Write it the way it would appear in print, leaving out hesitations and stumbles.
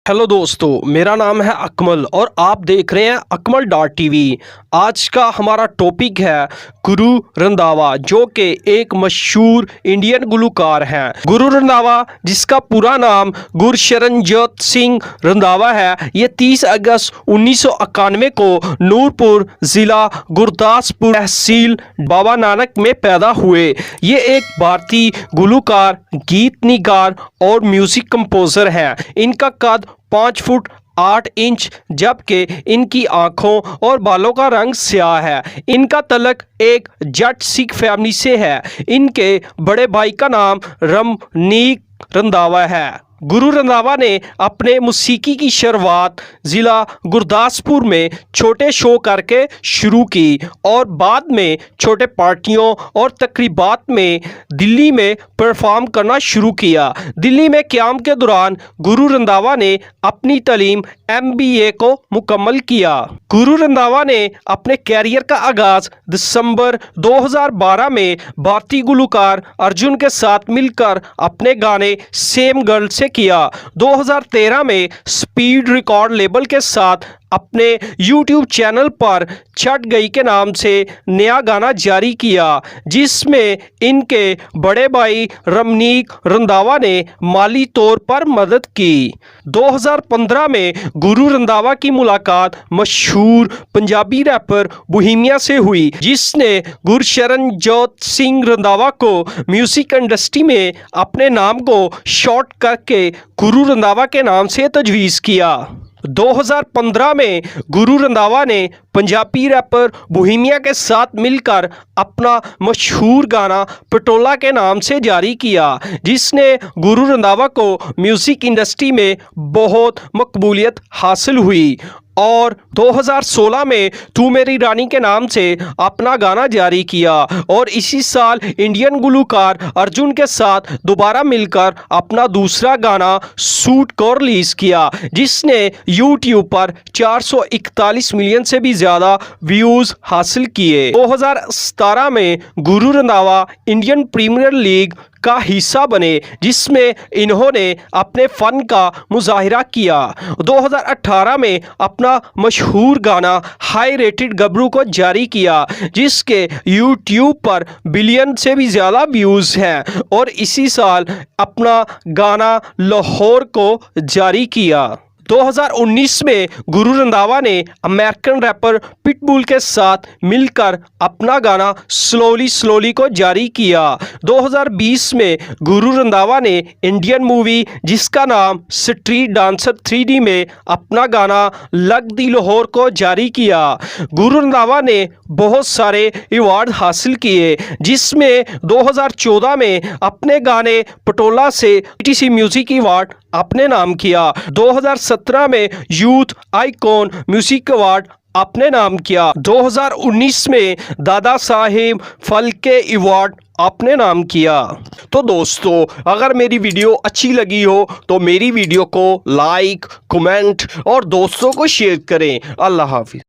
Hello दोस्तों, मेरा नाम है अकमल और आप देख रहे हैं अकमल डॉट टीवी। आज का हमारा टॉपिक है गुरु रंधावा, जो कि एक मशहूर इंडियन गुलूकार हैं। गुरु रंधावा, जिसका पूरा नाम गुरशरणजोत सिंह रंधावा है, ये 30 अगस्त 1991 को नूरपुर ज़िला गुरदासपुर तहसील बाबा नानक में पैदा हुए। ये एक भारतीय गुलूकार, गीत निगार और म्यूज़िक कंपोज़र हैं। इनका कद 5 फुट 8 इंच, जबकि इनकी आंखों और बालों का रंग स्याह है। इनका तलक एक जट सिख फैमिली से है। इनके बड़े भाई का नाम रमनीक रंधावा है। गुरु रंधावा ने अपने मौसीकी की शुरुआत ज़िला गुरदासपुर में छोटे शो करके शुरू की और बाद में छोटे पार्टियों और तकरीबात में दिल्ली में परफॉर्म करना शुरू किया। दिल्ली में क़याम के दौरान गुरु रंधावा ने अपनी तालीम MBA को मुकम्मल किया। गुरु रंधावा ने अपने कैरियर का आगाज़ दिसंबर 2012 में भारतीय गुलूकार अर्जुन के साथ मिलकर अपने गाने सेम गर्ल से किया। 2013 में स्पीड रिकॉर्ड लेबल के साथ अपने YouTube चैनल पर छट गई के नाम से नया गाना जारी किया, जिसमें इनके बड़े भाई रमनीक रंधावा ने माली तौर पर मदद की। 2015 में गुरु रंधावा की मुलाकात मशहूर पंजाबी रैपर बोहेमिया से हुई, जिसने गुरशरणजोत सिंह रंधावा को म्यूजिक इंडस्ट्री में अपने नाम को शॉर्ट करके गुरु रंधावा के नाम से तजवीज़ किया। 2015 में गुरु रंधावा ने पंजाबी रैपर बोहेमिया के साथ मिलकर अपना मशहूर गाना पटोला के नाम से जारी किया, जिसने गुरु रंधावा को म्यूज़िक इंडस्ट्री में बहुत मकबूलियत हासिल हुई। और 2016 में तू मेरी रानी के नाम से अपना गाना जारी किया और इसी साल इंडियन गुलूकार अर्जुन के साथ दोबारा मिलकर अपना दूसरा गाना सूट को रिलीज़ किया, जिसने YouTube पर 441 मिलियन से भी ज़्यादा व्यूज़ हासिल किए। 2017 में Guru Randhawa Indian premiere league का हिस्सा बने, जिसमें इन्होंने अपने फ़न का मुजाहिरा किया। 2018 में अपना मशहूर गाना हाई रेटेड गबरू को जारी किया, जिसके YouTube पर बिलियन से भी ज़्यादा व्यूज़ हैं, और इसी साल अपना गाना लाहौर को जारी किया। 2019 में गुरु रंधावा ने अमेरिकन रैपर पिटबुल के साथ मिलकर अपना गाना स्लोली स्लोली को जारी किया। 2020 में गुरु रंधावा ने इंडियन मूवी जिसका नाम स्ट्रीट डांसर 3D में अपना गाना लग दी लाहौर को जारी किया। गुरु रंधावा ने बहुत सारे अवार्ड हासिल किए, जिसमें 2014 में अपने गाने पटोला से TTC म्यूजिक अवार्ड अपने नाम किया। 2017 में यूथ आइकॉन म्यूजिक अवार्ड अपने नाम किया। 2019 में दादा साहेब फाल्के अवार्ड अपने नाम किया। तो दोस्तों, अगर मेरी वीडियो अच्छी लगी हो तो मेरी वीडियो को लाइक, कमेंट और दोस्तों को शेयर करें। अल्लाह हाफिज़।